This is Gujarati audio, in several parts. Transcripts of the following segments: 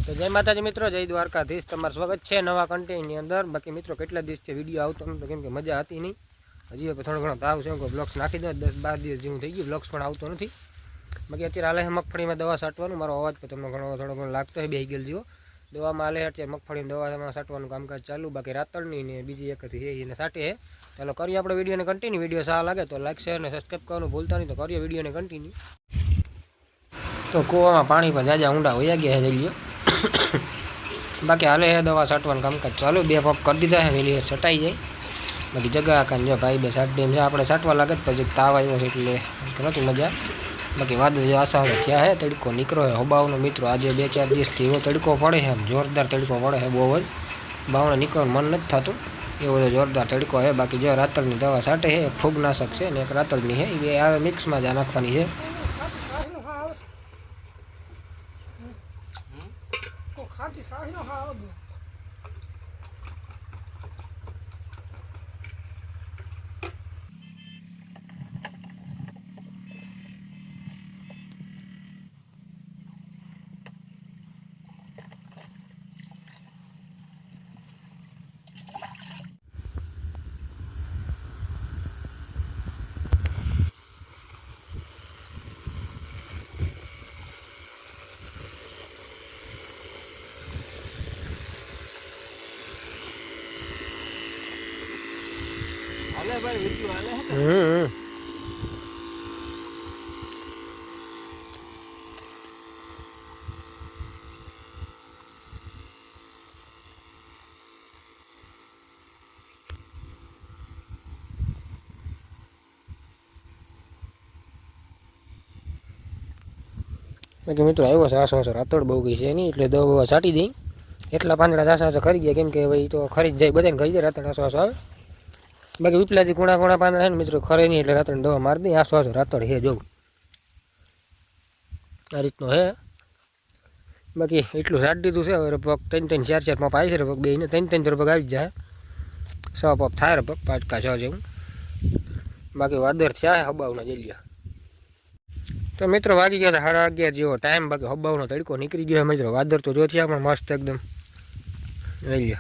તો જય માતાજી મિત્રો, જય દ્વારકાધીશ। તમારું સ્વાગત છે નવા કન્ટેન્ટની અંદર। બાકી મિત્રો કેટલા દિવસથી વિડીયો આવતો નતો કેમ કે મજા હતી નહીં। હજી થોડો ઘણો તાવ છે, બ્લોગ્સ નાખી દો, 10-12 દિવસ જેવું થઈ ગયું, બ્લોગ્સ પણ આવતો નથી। બાકી અત્યારે હાલે મગફળીમાં દવા છાંટવાનું, મારો અવાજ પણ તમને થોડો ઘણો લાગતો હોય બે ગેલ જેવો। દવામાં હાલે અત્યારે મગફળીની દવામાં છાંટવાનું કામકાજ ચાલુ। બાકી રાતળની ને બીજી એક હતી એને છાંટે છે। ચાલો કરીએ આપણે વિડીયોને કન્ટિન્યુ। વિડીયો સારા લાગે તો લાઈક શેર અને સબસ્ક્રાઈબ કરવાનું ભૂલતા નહીં। તો કરીએ વિડીયોને કન્ટિન્યુ। તો કૂવામાં પાણી પર જાજા ઊંડા હોયા ગયા છે જઈ बाकी हाले है दवा छाटवानुं कामकाज चालू। 2 पंप कर दीधा है, वेली छटाई जाए। बाकी जगह आकान जो भाई बे छाट देम अपने छाटवा लागे पछी ताव आव्यो छे एटले नथी मजा। बाकी वादळ जो आशा थया है, तड़को निकळो है हबावनो मित्रो। आज 2-4 दिवसथी एवो तड़को पड़े है, जोरदार तड़को पड़े है, बहु ज बावणे निकळવાનું मन नथी थતું, एवो जोरदार तड़को है। बाकी जो रातळनी दवा छाटे है, एक फूगनाशक छे ने एक रातळनी है, ए आ मिक्स में ज नाखवानी छे। बाकी मित्रों आव्यो छे आसो रातड़ बहु गई है नहीं, एटले दवा छाटी दी। एटला પાંદડા आसा खरी गया केम के भाई तो खरी जाए बधाने खरी जाए रातड़ आसो आसो आवे। बाकी विपलाजी कोणा कोणा પાંદડા है मित्रों खरे नहीं, एटले रातड़ दवा मार दी। आसो आसो रातड़ है जो आ रीतनो है। बाकी एटलुं छाट दीधुं छे, હવે રપક 3-4 पंप આવી છે, રપક બેને 3 રપક આવી જાય, 6 पंप થાય રપક 5-6 જેવું। बाकी वादळ થયા है हबावना જેલિયા। तो मित्रों वागी गया 11:30 जेवो टाइम। बाकी हबावनो तड़को निकली गयो है मित्रों। वादळ तो जो थया पण मस्त एकदम लई गया।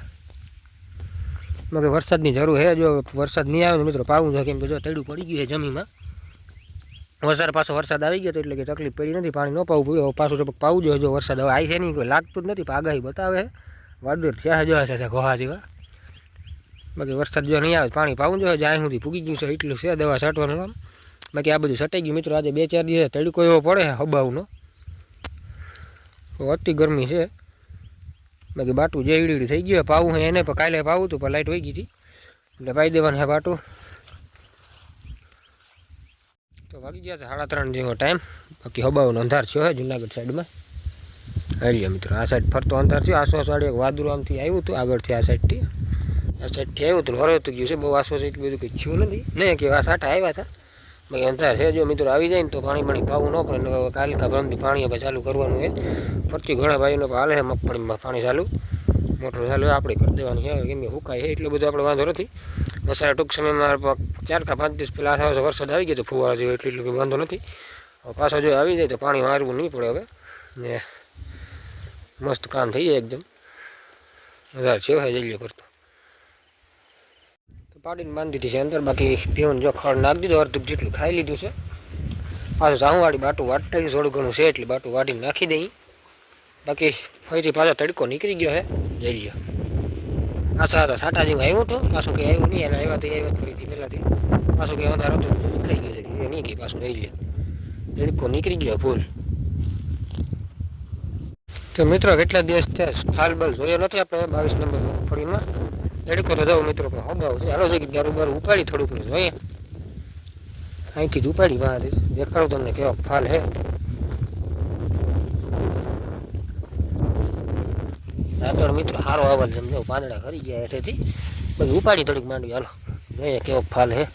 बाकी वरसादनी जरूर है, जो वरसाद नहीं आवे मित्रों पावुं छे केम के जो तड़्યું पड़ी गयुं है जमीनमां। वरसाद पाछो वरसाद આવી ગયો તો એટલે કે તકલીફ પડી નથી, પાણી ન પાવું પડ્યું। પાછું રપક પાવું જોઈએ, જો વરસાદ હવે આવી છે નહીં, કોઈ લાગતું જ નથી, આગાહી બતાવે વાદળ થયા છે જો છે ઘોહા જેવા। બાકી વરસાદ જો નહીં આવે પાણી પાવું જોઈએ, જ્યાં સુધી પૂગી ગયું છે એટલું છે દવા છાંટવાનું કામ। बाकी आ बधुं छटाई गयुं मित्रों। आज 2-4 दिवस तड़को एवो पड़े है हबावनो, अति गर्मी है। बाकी बाटू जे ईड़ी थई गयो पावुं है एने, पण काले पावुं तो लाइट वही गई थी એટલે પાઈ દેવાનું है बाटू। तो वागी गया 3:30 जेवो टाइम। बाकी हबावनो अंधार थयो है जूनागढ़ साइड में। हरिया मित्रों आ साइड फरतो अंधार थयो। आसो साइड एक वादळुं आमथी आव्युं हतुं, आगळथी आ साइडथी आव्युं हतुं, वरवતું गयुं छे। बहु आसपास એટલું બધું કંઈ થયું નથી, નહીં કે આ સાટા આવ્યા હતા। बाकी अंधार है जो मित्रों आ जाए तो पानी पानी पावू न पड़े, काल का ब्रह्म पानी अब चालू करवानुं है। फरती घणा भाई हाले है मगफड़ी में पानी चालू, मोटर चालू आपणे कर देवानी है केम के हुकाय है एटलो बधो आपणे वांधो नथी। वसारे टूंक समय में 4 का 5 दिवस पहला वरसाद आई गयो तो फुवारा जेवो एटलो के वांधो नथी। पाछो जो आई जाए तो पानी मारवुं नहीं पड़े हवे ने मस्त काम थई जाए एकदम। अंधार छे है जल्दी करतो पाડીને બાંધી દીધી છે અંદર। बाकी પીવન જો ખડ નાખી દીધું, અડધું જેટલું ખાઈ લીધું છે। પાછું જાઉંવાળી બાટું વાટલી થોડું ઘણું છે એટલે બાટું વાટીને નાખી દઈ। બાકી ફરીથી પાછો તડકો નીકળી ગયો છે જઈ લ્યો। આછા હતા સાટા જેવું આવ્યું હતું, પાછું કંઈ આવ્યું નહીં, એને આવ્યા ફરીથી પહેલાંથી પાછું કંઈ અંધાર હતું નીકળી ગયું છે, એ નહીં કંઈ પાછું જઈ લ્યો તડકો નીકળી ગયો ફૂલ। તો મિત્રો કેટલા દિવસ થયા ફાલ બલ જોયો નથી આપણે 22 નંબર મગફળીમાં। तड़को तो जाओ मित्रों पर हबाव है। हालो जी बारू बारू उपाड़ी थोड़ुंक जोईए, અહીંથી જ ઉપાડી વાંધે દેખાડું તમને કેવો ફાલ હે। રાતળ મિત્રો સારો અવાજ સમજો, પાંદડા ખરી ગયા હેઠેથી બધું ઉપાડી થોડીક માંડવી। હાલો જોઈએ કેવો ફાલ હે।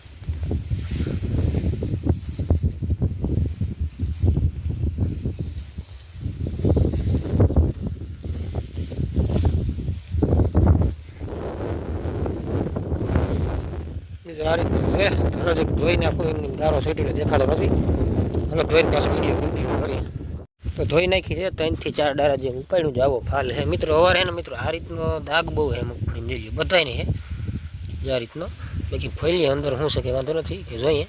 ધોઈ નાખું, એમને ગારો છેટીને દેખાતો નથી। હાલો ધોઈને પાછો વિડીયો કન્ટિન્યુ કરીએ। તો ધોઈ નાખી છે 3 થી 4 ડારા જે ઉપાડ્યું જાવો ફાલ છે મિત્રો અવાર હે ને મિત્રો આ રીતનો દાગ બહુ હે મગફળી જોઈ લ્યો બધાય ને હે આ રીતનો બાકી ફોઈલી અંદર શું છે કે વાંધો નથી કે જોઈએ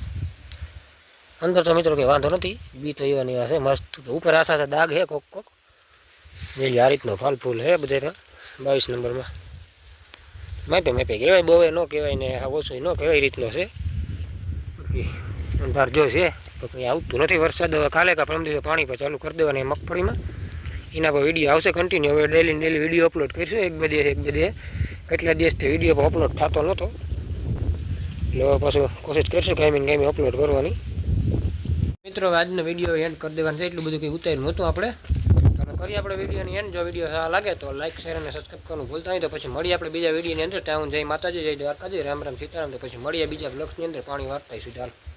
અંદર તો મિત્રો કે વાંધો નથી બી તો એવા ને એવા છે મસ્ત ઉપર આશા છે દાગ હે કોક કોક જોઈ લ્યો આ રીતનો ફાલ ફૂલ હે બધામાં 22 નંબરમાં માપે કહેવાય બહુ ન કહેવાય ને આ ઓછો ન કહેવાય રીતનો છે અંધાર જો છે તો કંઈ આવતું નથી વરસાદ કાલે કા પરમ દિવસે પાણી પર ચાલુ કરી દેવાની મગફળીમાં એના પર વિડીયો આવશે કન્ટિન્યુ હવે ડેલી વિડીયો અપલોડ કરીશું એક બે કેટલા દિવસથી વિડીયો અપલોડ થતો નહોતો એટલે પાછું કોશિશ કરીશું કાયમી અપલોડ કરવાની મિત્રો આજનો વિડીયો એન્ડ કરી દેવાનો છે એટલું બધું કંઈ ઉતાર્યું નહોતું આપણે કરીએ આપણે વિડીયોની એન્ડ જો વિડીયો સારા લાગે તો લાઈક શેર અને સબસ્ક્રાઈબ કરવાનું ભૂલતા નહીં તો પછી મળીએ આપણે બીજા વિડીયોની અંદર ત્યાં જય માતાજી જય દ્વારકાજી રામ રામ સીતારામ તો પછી મળીએ બીજા બ્લોગ્સની અંદર પાણી વાર્તાઈશું ચાલો